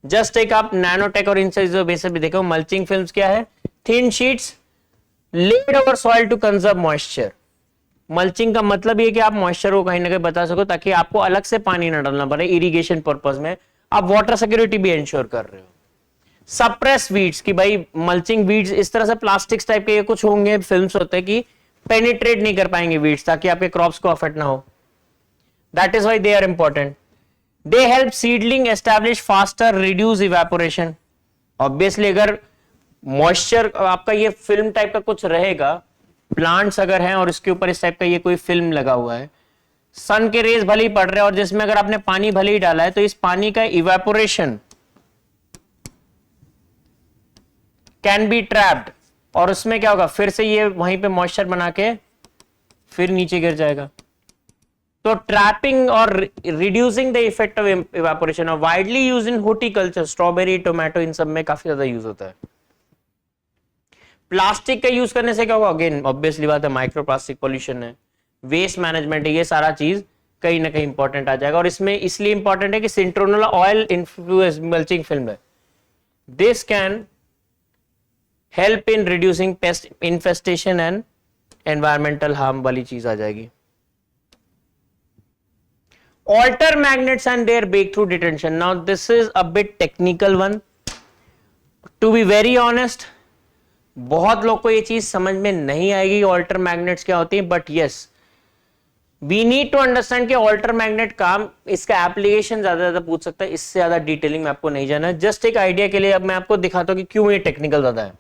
[SPEAKER 1] जस्ट एक आप नैनोटेक और इन चीजों बेसिस भी देखो। मल्चिंग फिल्म्स क्या है, thin sheets laid over soil to conserve moisture. Mulching का मतलब ये कि आप मॉइस्चर को कहीं ना कहीं बता सको ताकि आपको अलग से पानी ना डालना पड़े, इरिगेशन पर्पज में आप वाटर सिक्योरिटी भी इंश्योर कर रहे हो। सप्रेस वीड्स, कि भाई मल्चिंग वीड्स इस तरह से प्लास्टिक्स टाइप के कुछ होंगे, फिल्म्स होते हैं कि पेनिट्रेट नहीं कर पाएंगे वीड्स, ताकि आपके क्रॉप्स को अफेक्ट ना हो। That is why they are important. They help seedling establish faster, reduce evaporation. Obviously अगर मॉइस्चर आपका ये फिल्म टाइप का कुछ रहेगा, प्लांट्स अगर हैं और इसके ऊपर इस टाइप का ये कोई फिल्म लगा हुआ है, सन के रेज भले ही पड़ रहे हैं और जिसमें अगर आपने पानी भले ही डाला है, तो इस पानी का इवेपोरेशन कैन बी ट्रैप्ड, और उसमें क्या होगा, फिर से ये वहीं पे मॉइस्चर बना के फिर नीचे गिर जाएगा। तो ट्रैपिंग और reducing the effect of evaporation और widely use in horticulture, strawberry, tomato, इन सब में काफी ज्यादा यूज होता है। प्लास्टिक का यूज करने से क्या होगा, अगेन ऑब्वियसली बात है, माइक्रो प्लास्टिक पॉल्यूशन है, वेस्ट मैनेजमेंट है, ये सारा चीज कहीं ना कहीं इंपॉर्टेंट आ जाएगा। और इसमें इसलिए इंपॉर्टेंट है कि सिंट्रोनोला ऑयल इन्फ्लुएंस मल्चिंग फिल्म है, this can help in reducing paste infestation and environmental harm वाली चीज आ जाएगी। Alter magnets and their breakthrough detention. Now this is a bit technical one. To be very honest, बहुत लोग को ये चीज समझ में नहीं आएगी ऑल्टर मैग्नेट्स क्या होती है, but yes we need to understand कि ऑल्टर मैग्नेट काम, इसका एप्लीकेशन ज्यादा पूछ सकता है, इससे ज्यादा डिटेलिंग में आपको नहीं जाना है। जस्ट एक आइडिया के लिए अब मैं आपको दिखाता हूं कि क्यों ये टेक्निकल ज्यादा है।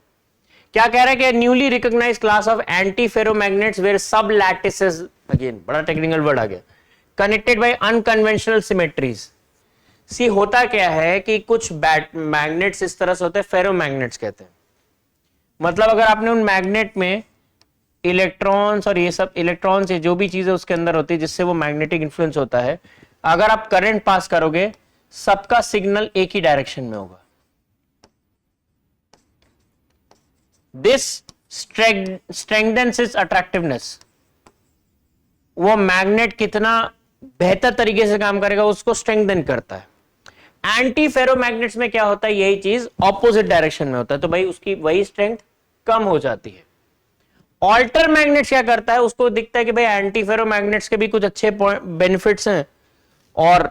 [SPEAKER 1] क्या कह रहा है कि newly recognised class of anti ferromagnets where sub lattices, again बड़ा टेक्निकल वर्ड आ गया, connected by unconventional symmetries. See होता क्या है कि कुछ मैग्नेट्स इस तरह से होते हैं, फेरोमैग्नेट्स कहते हैं। मतलब अगर आपने उन मैग्नेट में इलेक्ट्रॉन्स और ये सब इलेक्ट्रॉन्स ये जो भी चीजें उसके अंदर होती है जिससे वो मैग्नेटिक इन्फ्लुएंस होता है, अगर आप करंट पास करोगे सबका सिग्नल एक ही डायरेक्शन में होगा। This strengthens its attractiveness. वो मैग्नेट कितना बेहतर तरीके से काम करेगा उसको स्ट्रेंथन करता है। एंटी फेरोमैग्नेट्स में क्या होता है, यही चीज ऑपोजिट डायरेक्शन में होता है, तो भाई उसकी वही स्ट्रेंथ कम हो जाती है। ऑल्टर मैग्नेट्स क्या करता है, उसको दिखता है कि भाई एंटी फेरोमैग्नेट्स के भी कुछ अच्छे बेनिफिट्स हैं और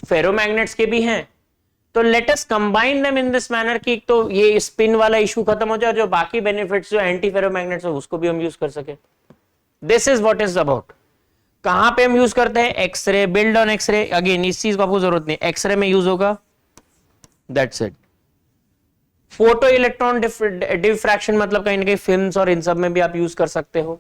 [SPEAKER 1] फेरोमैग्नेट्स के भी हैं, तो let us combine them in this manner कि तो ये स्पिन वाला इशू खत्म हो जाए और जो बाकी बेनिफिट्स जो एंटी फेरोमैग्नेट्स है उसको भी हम यूज कर सके। This is what is about. कहां पे हम यूज करते हैं, x-ray, build on x-ray. Again इस चीज को आपको जरूरत नहीं, एक्सरे में यूज होगा, that's it. Photo electron diffraction मतलब कहीं ना कहीं फिल्म्स और इन सब में भी आप यूज कर सकते हो।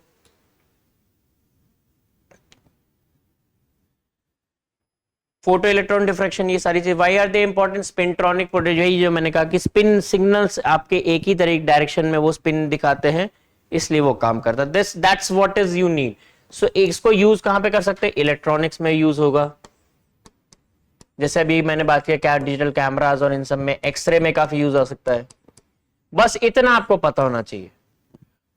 [SPEAKER 1] फोटो इलेक्ट्रॉन डिफ्रैक्शन, ये सारी चीज। Why are they important, spintronic potential, यही जो मैंने कहा कि स्पिन सिग्नल्स आपके एक ही तरह डायरेक्शन में वो स्पिन दिखाते हैं, इसलिए वो काम करता है। This that's what is you need. So इसको यूज कहां पे कर सकते हैं, इलेक्ट्रॉनिक्स में यूज होगा। जैसे अभी मैंने बात किया क्या डिजिटल कैमरास और इन सब में, एक्सरे में काफी यूज हो सकता है। बस इतना आपको पता होना चाहिए।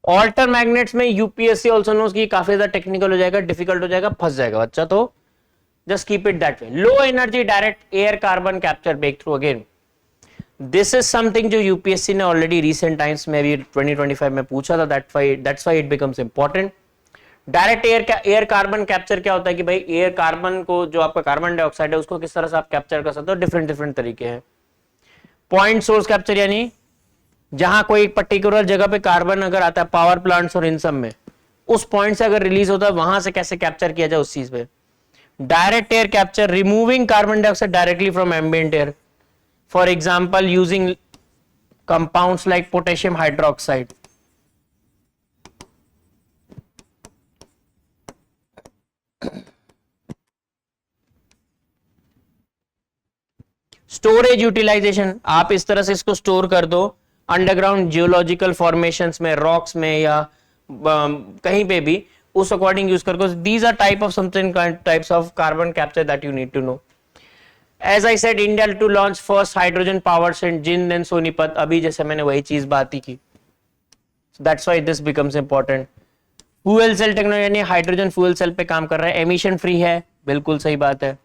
[SPEAKER 1] ऑल्टर मैग्नेट्स में यूपीएससी ऑल्सो नोस की काफी ज्यादा टेक्निकल हो जाएगा, डिफिकल्ट हो जाएगा, फंस जाएगा बच्चा, तो just keep it that way. Low energy direct air carbon capture breakthrough, again this is something जो यूपीएससी ने ऑलरेडी रिसेंट टाइम्स में भी 2025 में पूछा था, that's why it becomes important. Direct air carbon capture क्या होता है कि भाई एयर कार्बन को, जो आपका कार्बन डाइऑक्साइड है, उसको किस तरह से आप कैप्चर कर सकते हो, डिफरेंट डिफरेंट तरीके हैं। पॉइंट सोर्स कैप्चर यानी जहां कोई पर्टिकुलर जगह पे कार्बन अगर आता है, पावर प्लांट्स और इन सब में, उस पॉइंट से अगर रिलीज होता है वहां से कैसे कैप्चर किया जाए उस चीज पे। Direct air capture, removing carbon dioxide directly from ambient air, for example using compounds like potassium hydroxide. Storage utilisation, आप इस तरह से इसको स्टोर कर दो अंडरग्राउंड जियोलॉजिकल फॉर्मेशंस में, रॉक्स में या कहीं पे भी, उस अकॉर्डिंग यूज कर। These are type of something types of carbon capture that you need to know. As I said, India to launch first hydrogen powered सेंट जिंद एंड सोनीपत, अभी जैसे मैंने वही चीज बात ही की, that's why this becomes important. Fuel cell technology यानी हाइड्रोजन फ्यूल सेल पे काम कर रहा है, एमिशन फ्री है, बिल्कुल सही बात है।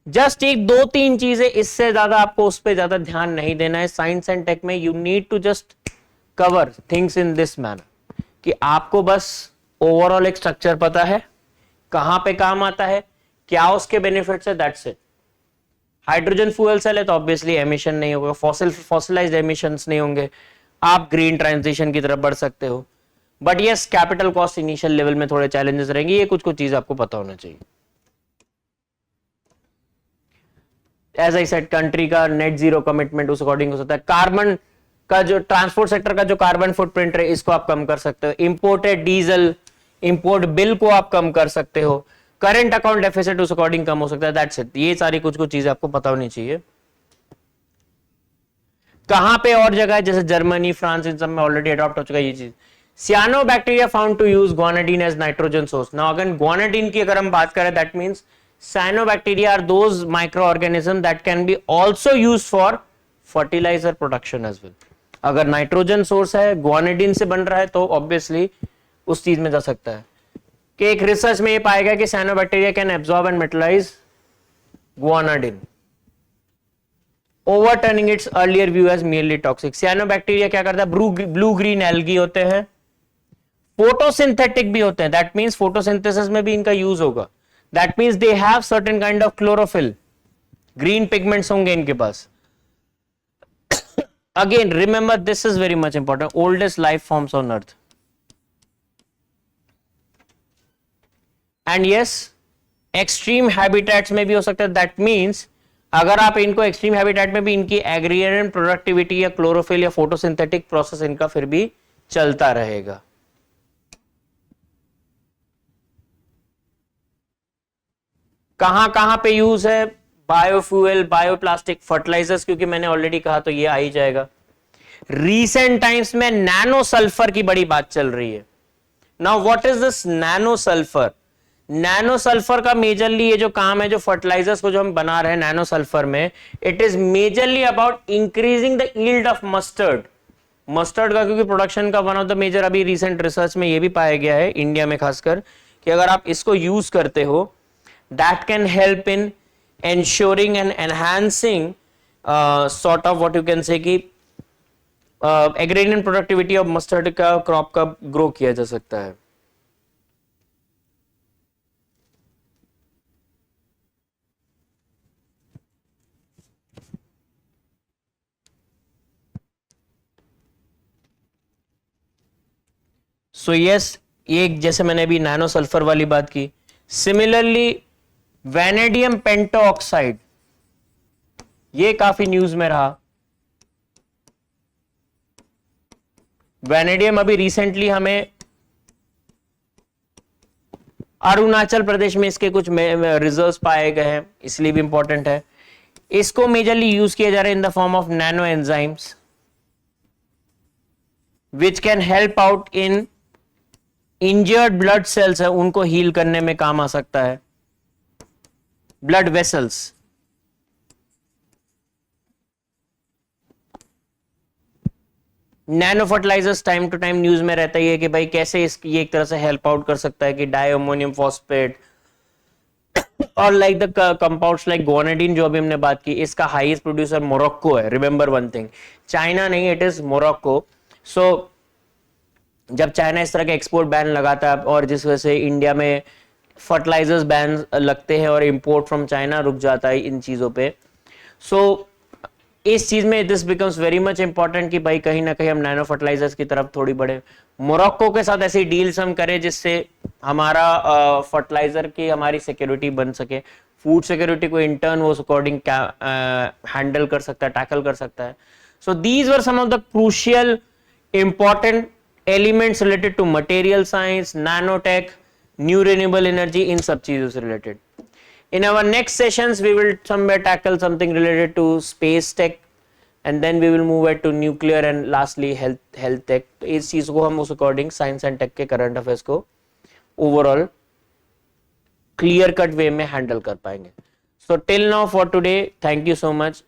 [SPEAKER 1] जस्ट एक दो तीन चीजें, इससे ज्यादा आपको उस पर ज्यादा ध्यान नहीं देना है। साइंस एंड टेक में you need to just cover things in this manner कि आपको बस ओवरऑल एक स्ट्रक्चर पता है, कहां पे काम आता है, क्या उसके बेनिफिट्स है, that's it. Hydrogen fuel cell है तो ऑब्वियसली एमिशन नहीं होगा, फॉसिलाइज्ड एमिशंस नहीं होंगे, आप ग्रीन ट्रांजिशन की तरफ बढ़ सकते हो। But yes, capital cost initial level में थोड़े चैलेंजेस रहेंगे, ये कुछ कुछ चीज आपको पता होना चाहिए। एज आई सेड, कंट्री का नेट जीरो कमिटमेंट उस अकॉर्डिंग हो सकता है। कार्बन का जो ट्रांसपोर्ट सेक्टर का जो कार्बन फुटप्रिंट है, इसको आप कम कर सकते हो। इंपोर्टेड डीजल इंपोर्ट बिल को आप कम कर सकते हो। करंट अकाउंट डेफिसिट उस अकॉर्डिंग कम हो सकता है, दैट्स इट। ये सारी कुछ कुछ चीजें आपको पता होनी चाहिए। कहां पे और जगह है, जैसे जर्मनी, फ्रांस, इन सब में ऑलरेडी अडॉप्ट हो चुका है ये चीज। Cyanobacteria found to use guanidine as nitrogen source. Now again guanidine की अगर हम बात करें, that means cyanobacteria are those microorganisms that can be also used for fertilizer production as well. अगर नाइट्रोजन सोर्स है, guanidine से बन रहा है, तो ऑब्वियसली उस चीज में जा सकता है। कि एक रिसर्च में ये पाएगा कि cyanobacteria can absorb and metabolize guanidine, overturning its earlier view as merely toxic. Cyanobacteria क्या करता है, ब्लू ग्रीन एल्गी होते हैं, फोटोसिंथेटिक भी होते हैं, दैट मींस फोटोसिंथेसिस में भी इनका यूज होगा। That means they have certain kind of chlorophyll, green pigments होंगे इनके पास। Again, remember this is very much important. Oldest life forms on earth. And yes, extreme habitats में भी हो सकता है. दैट मीन्स अगर आप इनको एक्सट्रीम हैबिटेट में भी इनकी एग्रीरियन प्रोडक्टिविटी या क्लोरोफिल या फोटोसिंथेटिक प्रोसेस इनका फिर भी चलता रहेगा. कहां कहां पे यूज है? बायोफ्यूल, बायोप्लास्टिक, फर्टिलाइजर्स, क्योंकि मैंने ऑलरेडी कहा तो ये आ ही जाएगा. रीसेंट टाइम्स में नैनो सल्फर की बड़ी बात चल रही है. Now what is this nano sulphur? Nano sulphur का मेजरली ये जो काम है, जो फर्टिलाइजर्स को जो हम बना रहे हैं नैनो सल्फर में, it is majorly about increasing the yield of mustard. Mustard का क्योंकि प्रोडक्शन का वन ऑफ द मेजर, अभी रिसेंट रिसर्च में ये भी पाया गया है इंडिया में खासकर, कि अगर आप इसको यूज करते हो, that can help in ensuring and enhancing sort of what you can say कि agrarian productivity of mustard का क्रॉप का ग्रो किया जा सकता है. सो यस, ये जैसे मैंने अभी नैनो सल्फर वाली बात की. सिमिलरली वैनेडियम पेंटोऑक्साइड, ये काफी न्यूज में रहा. वैनेडियम अभी रिसेंटली हमें अरुणाचल प्रदेश में इसके कुछ रिजर्व्स पाए गए हैं, इसलिए भी इंपॉर्टेंट है. इसको मेजरली यूज किया जा रहा है in the form of nano enzymes which can help out in injured blood cells है, उनको हील करने में काम आ सकता है. Blood vessels. Nano fertilisers time to time news में रहता ही है कि भाई कैसे ये एक तरह से हेल्प आउट कर सकता है कि डायअमोनियम फॉस्फेट और लाइक द कंपाउंड्स लाइक गोनेडिन जो अभी हमने बात की, इसका हाईएस्ट प्रोड्यूसर मोरक्को है. रिमेंबर वन थिंग, चाइना नहीं, इट इज मोरक्को. सो जब चाइना इस तरह के एक्सपोर्ट बैन लगाता है और जिस वजह से इंडिया में फर्टिलाइजर्स बैन लगते हैं और इंपोर्ट फ्रॉम चाइना रुक जाता है इन चीजों पे. सो इस चीज में this becomes very much important कि भाई कहीं ना कहीं हम नैनो फर्टिलाइजर्स की तरफ थोड़ी बढ़े. मोरक्को के साथ ऐसी डील्स हम करें जिससे हमारा फर्टिलाइजर की हमारी सिक्योरिटी बन सके. फूड सिक्योरिटी को इंटर्न वो अकॉर्डिंग हैंडल कर सकता है, टैकल कर सकता है. So these were some of the crucial important elements related to material science, nanotech, new renewable energy, इन सब चीजों से रिलेटेड. In our next sessions, we will somewhere tackle something related to space tech, and then we will move it to nuclear and lastly health tech. तो इस चीज को हम उस अकॉर्डिंग साइंस एंड टेक के करंट अफेयर्स को ओवरऑल क्लियर कट वे में हैंडल कर पाएंगे. So till now for today, thank you so much.